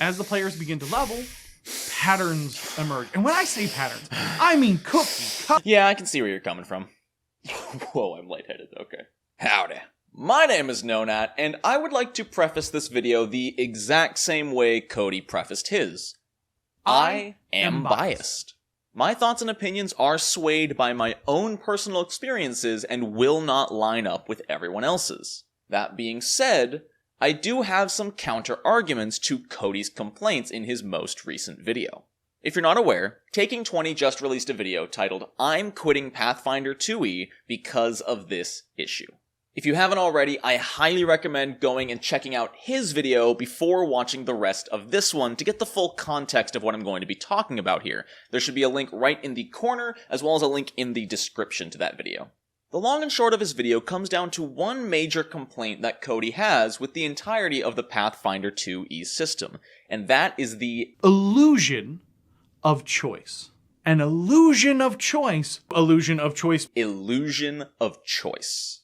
as the players begin to level, patterns emerge. And when I say patterns, I mean cookie cut. Yeah, I can see where you're coming from. Whoa, I'm lightheaded, okay. Howdy. My name is Nonat, and I would like to preface this video the exact same way Cody prefaced his. I am biased. My thoughts and opinions are swayed by my own personal experiences and will not line up with everyone else's. That being said, I do have some counter-arguments to Cody's complaints in his most recent video. If you're not aware, Taking 20 just released a video titled I'm Quitting Pathfinder 2e because of this issue. If you haven't already, I highly recommend going and checking out his video before watching the rest of this one to get the full context of what I'm going to be talking about here. There should be a link right in the corner, as well as a link in the description to that video. The long and short of his video comes down to one major complaint that Cody has with the entirety of the Pathfinder 2e system, and that is the illusion of choice. An illusion of choice. Illusion of choice. Illusion of choice.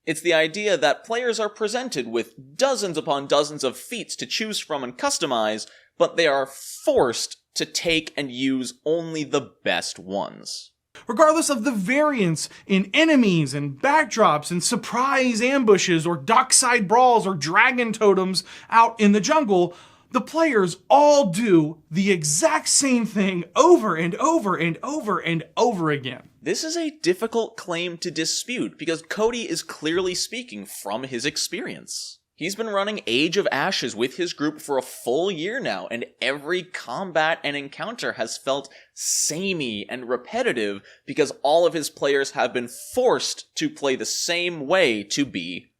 It's the idea that players are presented with dozens upon dozens of feats to choose from and customize, but they are forced to take and use only the best ones. Regardless of the variance in enemies and backdrops and surprise ambushes or dockside brawls or dragon totems out in the jungle, the players all do the exact same thing over and over and over and over again. This is a difficult claim to dispute because Cody is clearly speaking from his experience. He's been running Age of Ashes with his group for a full year now, and every combat and encounter has felt samey and repetitive because all of his players have been forced to play the same way to be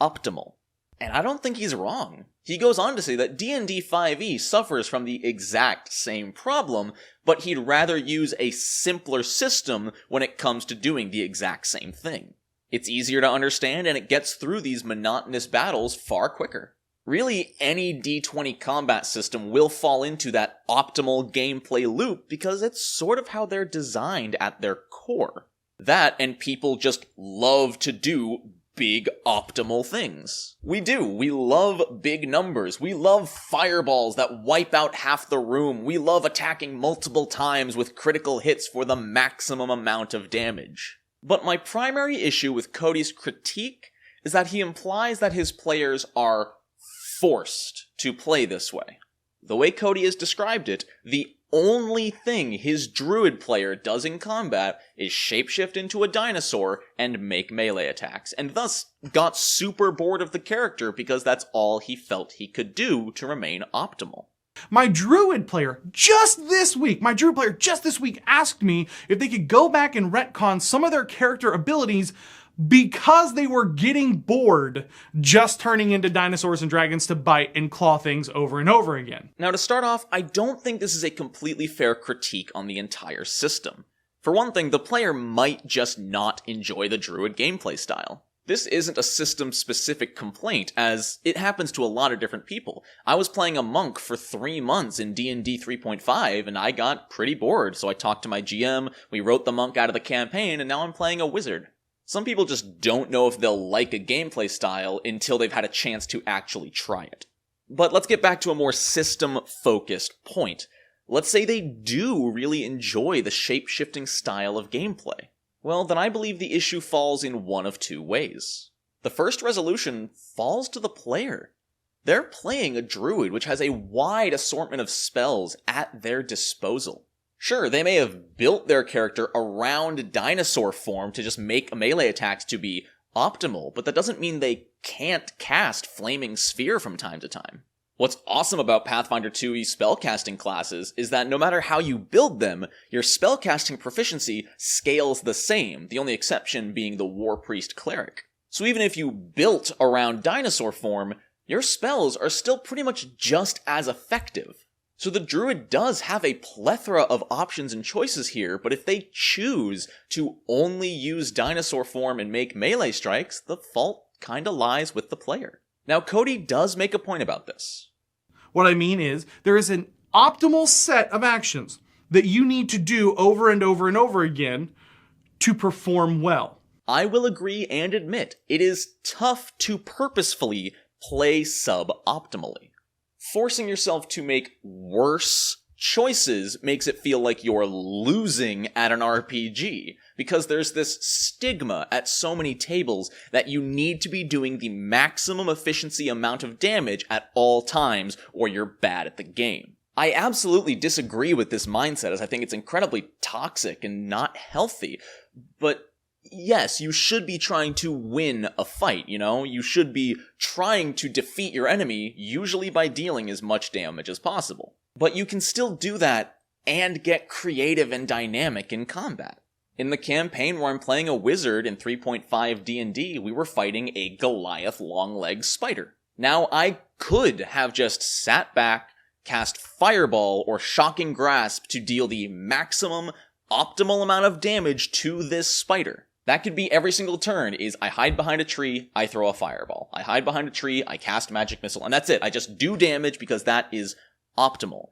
optimal. And I don't think he's wrong. He goes on to say that D&D 5e suffers from the exact same problem, but he'd rather use a simpler system when it comes to doing the exact same thing. It's easier to understand and it gets through these monotonous battles far quicker. Really, any D20 combat system will fall into that optimal gameplay loop because it's sort of how they're designed at their core. That, and people just love to do big optimal things. We do. We love big numbers. We love fireballs that wipe out half the room. We love attacking multiple times with critical hits for the maximum amount of damage. But my primary issue with Cody's critique is that he implies that his players are forced to play this way. The way Cody has described it, the only thing his druid player does in combat is shapeshift into a dinosaur and make melee attacks, and thus got super bored of the character because that's all he felt he could do to remain optimal. My druid player just this week asked me if they could go back and retcon some of their character abilities because they were getting bored just turning into dinosaurs and dragons to bite and claw things over and over again. Now to start off, I don't think this is a completely fair critique on the entire system. For one thing, the player might just not enjoy the druid gameplay style. This isn't a system-specific complaint, as it happens to a lot of different people. I was playing a monk for 3 months in D&D 3.5, and I got pretty bored, so I talked to my GM, we wrote the monk out of the campaign, and now I'm playing a wizard. Some people just don't know if they'll like a gameplay style until they've had a chance to actually try it. But let's get back to a more system-focused point. Let's say they do really enjoy the shape-shifting style of gameplay. Well, then I believe the issue falls in one of two ways. The first resolution falls to the player. They're playing a druid which has a wide assortment of spells at their disposal. Sure, they may have built their character around dinosaur form to just make melee attacks to be optimal, but that doesn't mean they can't cast Flaming Sphere from time to time. What's awesome about Pathfinder 2e spellcasting classes is that no matter how you build them, your spellcasting proficiency scales the same, the only exception being the War Priest Cleric. So even if you built around dinosaur form, your spells are still pretty much just as effective. So the druid does have a plethora of options and choices here, but if they choose to only use dinosaur form and make melee strikes, the fault kinda lies with the player. Now, Cody does make a point about this. What I mean is, there is an optimal set of actions that you need to do over and over and over again to perform well. I will agree and admit, it is tough to purposefully play sub-optimally. Forcing yourself to make worse choices makes it feel like you're losing at an RPG, because there's this stigma at so many tables that you need to be doing the maximum efficiency amount of damage at all times, or you're bad at the game. I absolutely disagree with this mindset, as I think it's incredibly toxic and not healthy, but yes, you should be trying to win a fight, you know? You should be trying to defeat your enemy, usually by dealing as much damage as possible. But you can still do that and get creative and dynamic in combat. In the campaign where I'm playing a wizard in 3.5 D&D, we were fighting a Goliath long-legged spider. Now, I could have just sat back, cast Fireball or Shocking Grasp to deal the maximum, optimal amount of damage to this spider. That could be every single turn, is I hide behind a tree, I throw a Fireball. I hide behind a tree, I cast Magic Missile, and that's it. I just do damage because that is optimal.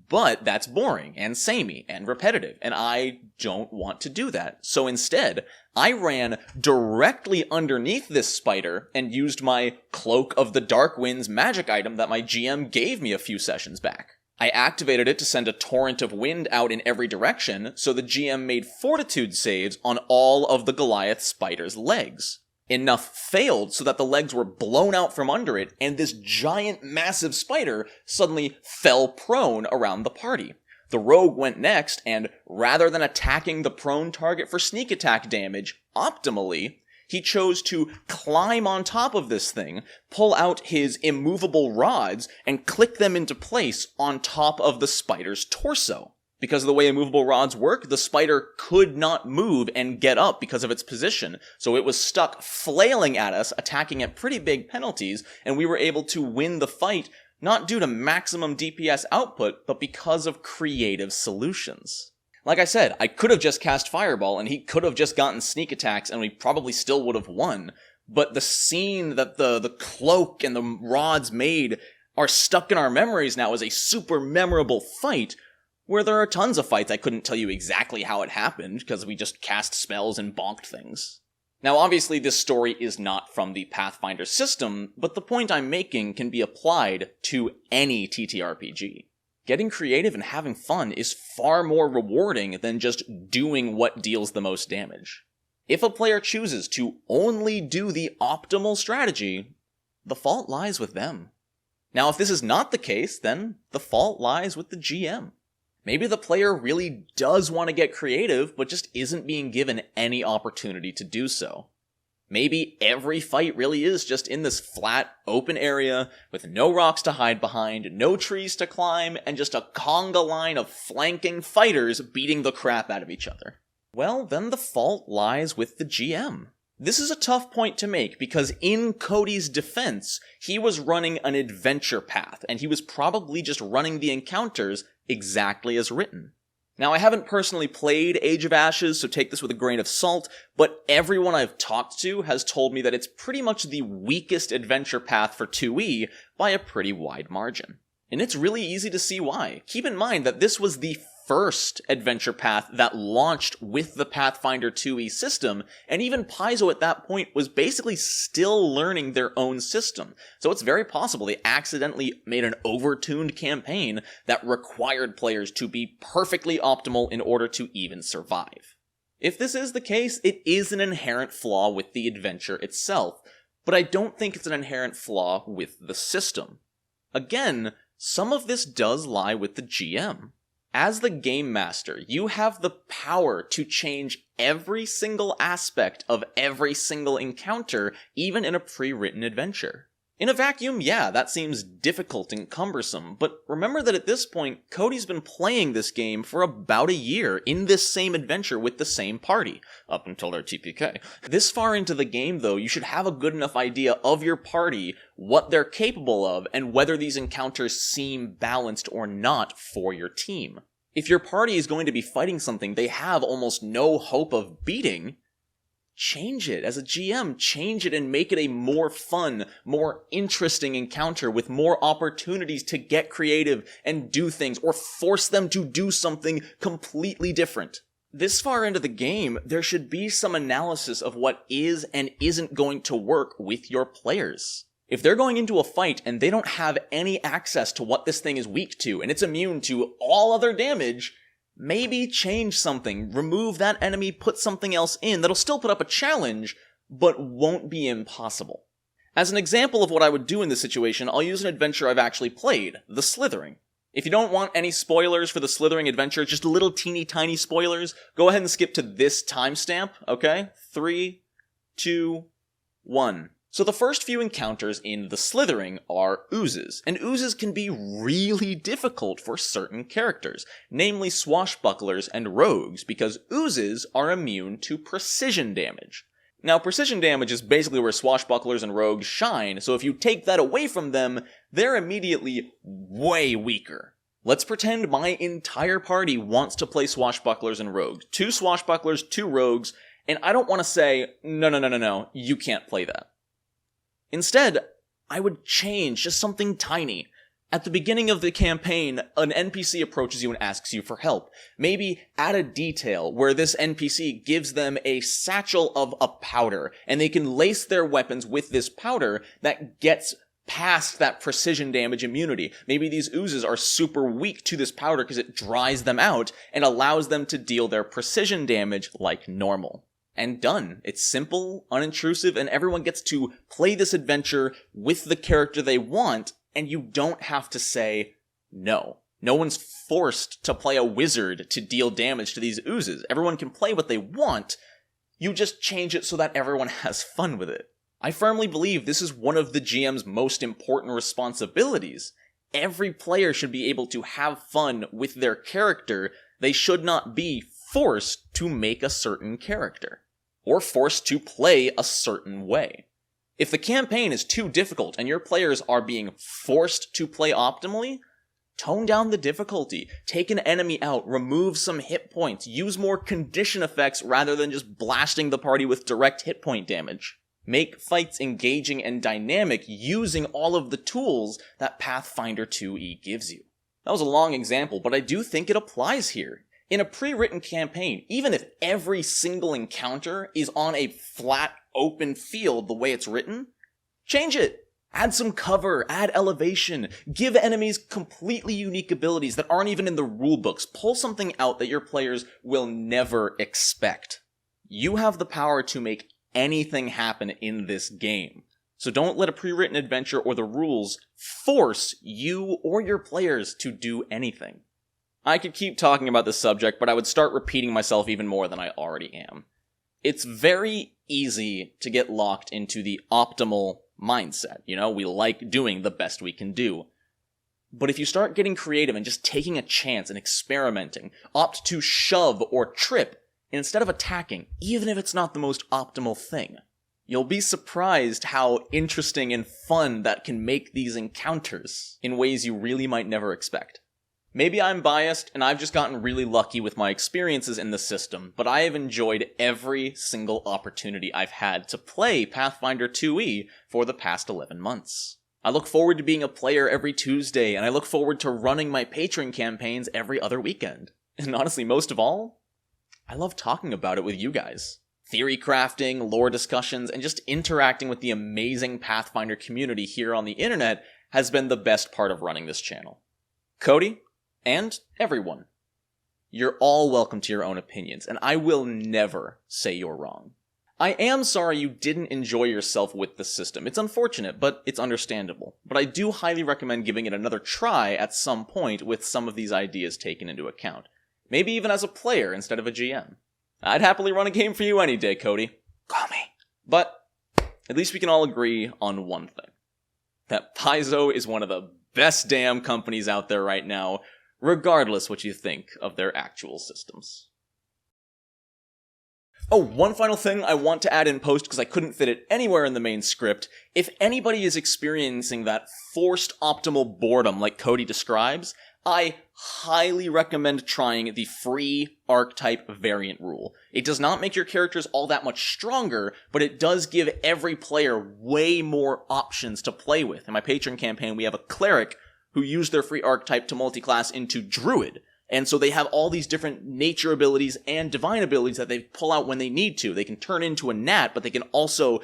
But that's boring and samey and repetitive, and I don't want to do that. So instead, I ran directly underneath this spider and used my Cloak of the Dark Winds magic item that my GM gave me a few sessions back. I activated it to send a torrent of wind out in every direction, so the GM made fortitude saves on all of the Goliath spider's legs. Enough failed so that the legs were blown out from under it, and this giant, massive spider suddenly fell prone around the party. The rogue went next, and rather than attacking the prone target for sneak attack damage optimally, he chose to climb on top of this thing, pull out his immovable rods, and click them into place on top of the spider's torso. Because of the way immovable rods work, the spider could not move and get up because of its position, so it was stuck flailing at us, attacking at pretty big penalties, and we were able to win the fight, not due to maximum DPS output, but because of creative solutions. Like I said, I could have just cast Fireball, and he could have just gotten sneak attacks, and we probably still would have won, but the scene that the cloak and the rods made are stuck in our memories now as a super memorable fight, where there are tons of fights I couldn't tell you exactly how it happened, because we just cast spells and bonked things. Now obviously this story is not from the Pathfinder system, but the point I'm making can be applied to any TTRPG. Getting creative and having fun is far more rewarding than just doing what deals the most damage. If a player chooses to only do the optimal strategy, the fault lies with them. Now if this is not the case, then the fault lies with the GM. Maybe the player really does want to get creative, but just isn't being given any opportunity to do so. Maybe every fight really is just in this flat, open area, with no rocks to hide behind, no trees to climb, and just a conga line of flanking fighters beating the crap out of each other. Well, then the fault lies with the GM. This is a tough point to make, because in Cody's defense, he was running an adventure path, and he was probably just running the encounters exactly as written. Now, I haven't personally played Age of Ashes, so take this with a grain of salt, but everyone I've talked to has told me that it's pretty much the weakest adventure path for 2E by a pretty wide margin. And it's really easy to see why. Keep in mind that this was the first adventure path that launched with the Pathfinder 2E system, and even Paizo at that point was basically still learning their own system. So it's very possible they accidentally made an overtuned campaign that required players to be perfectly optimal in order to even survive. If this is the case, it is an inherent flaw with the adventure itself, but I don't think it's an inherent flaw with the system. Again, some of this does lie with the GM. As the game master, you have the power to change every single aspect of every single encounter, even in a pre-written adventure. In a vacuum, yeah, that seems difficult and cumbersome, but remember that at this point, Cody's been playing this game for about a year in this same adventure with the same party, up until their TPK. This far into the game, though, you should have a good enough idea of your party, what they're capable of, and whether these encounters seem balanced or not for your team. If your party is going to be fighting something they have almost no hope of beating, change it. As a GM, change it and make it a more fun, more interesting encounter with more opportunities to get creative and do things, or force them to do something completely different. This far into the game, there should be some analysis of what is and isn't going to work with your players. If they're going into a fight and they don't have any access to what this thing is weak to, and it's immune to all other damage, maybe change something, remove that enemy, put something else in that'll still put up a challenge, but won't be impossible. As an example of what I would do in this situation, I'll use an adventure I've actually played, The Slithering. If you don't want any spoilers for the Slithering adventure, just little teeny tiny spoilers, go ahead and skip to this timestamp, okay? 3, 2, 1. So the first few encounters in The Slithering are oozes, and oozes can be really difficult for certain characters, namely swashbucklers and rogues, because oozes are immune to precision damage. Now, precision damage is basically where swashbucklers and rogues shine, so if you take that away from them, they're immediately way weaker. Let's pretend my entire party wants to play swashbucklers and rogues. 2 swashbucklers, 2 rogues, and I don't want to say, no, you can't play that. Instead, I would change just something tiny. At the beginning of the campaign, an NPC approaches you and asks you for help. Maybe add a detail where this NPC gives them a satchel of a powder, and they can lace their weapons with this powder that gets past that precision damage immunity. Maybe these oozes are super weak to this powder because it dries them out and allows them to deal their precision damage like normal. And done. It's simple, unintrusive, and everyone gets to play this adventure with the character they want, and you don't have to say no. No one's forced to play a wizard to deal damage to these oozes. Everyone can play what they want. You just change it so that everyone has fun with it. I firmly believe this is one of the GM's most important responsibilities. Every player should be able to have fun with their character. They should not be forced to make a certain character, or forced to play a certain way. If the campaign is too difficult and your players are being forced to play optimally, tone down the difficulty, take an enemy out, remove some hit points, use more condition effects rather than just blasting the party with direct hit point damage. Make fights engaging and dynamic using all of the tools that Pathfinder 2e gives you. That was a long example, but I do think it applies here. In a pre-written campaign, even if every single encounter is on a flat, open field the way it's written, change it. Add some cover, add elevation, give enemies completely unique abilities that aren't even in the rulebooks. Pull something out that your players will never expect. You have the power to make anything happen in this game. So don't let a pre-written adventure or the rules force you or your players to do anything. I could keep talking about this subject, but I would start repeating myself even more than I already am. It's very easy to get locked into the optimal mindset. We like doing the best we can do. But if you start getting creative and just taking a chance and experimenting, opt to shove or trip instead of attacking, even if it's not the most optimal thing, you'll be surprised how interesting and fun that can make these encounters in ways you really might never expect. Maybe I'm biased, and I've just gotten really lucky with my experiences in the system, but I have enjoyed every single opportunity I've had to play Pathfinder 2e for the past 11 months. I look forward to being a player every Tuesday, and I look forward to running my Patreon campaigns every other weekend. And honestly, most of all, I love talking about it with you guys. Theory crafting, lore discussions, and just interacting with the amazing Pathfinder community here on the internet has been the best part of running this channel. Cody, and everyone, you're all welcome to your own opinions, and I will never say you're wrong. I am sorry you didn't enjoy yourself with the system. It's unfortunate, but it's understandable. But I do highly recommend giving it another try at some point with some of these ideas taken into account. Maybe even as a player instead of a GM. I'd happily run a game for you any day, Cody. Call me. But at least we can all agree on one thing. That Paizo is one of the best damn companies out there right now, regardless what you think of their actual systems. Oh, one final thing I want to add in post because I couldn't fit it anywhere in the main script. If anybody is experiencing that forced optimal boredom like Cody describes, I highly recommend trying the free archetype variant rule. It does not make your characters all that much stronger, but it does give every player way more options to play with. In my Patreon campaign, we have a cleric who used their free archetype to multiclass into druid. And so they have all these different nature abilities and divine abilities that they pull out when they need to. They can turn into a gnat, but they can also,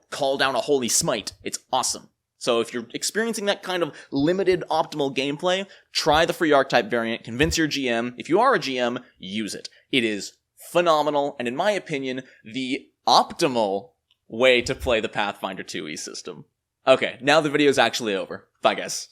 call down a holy smite. It's awesome. So if you're experiencing that kind of limited optimal gameplay, try the free archetype variant, convince your GM. If you are a GM, use it. It is phenomenal, and in my opinion, the optimal way to play the Pathfinder 2e system. Okay, now the video's actually over. Bye guys.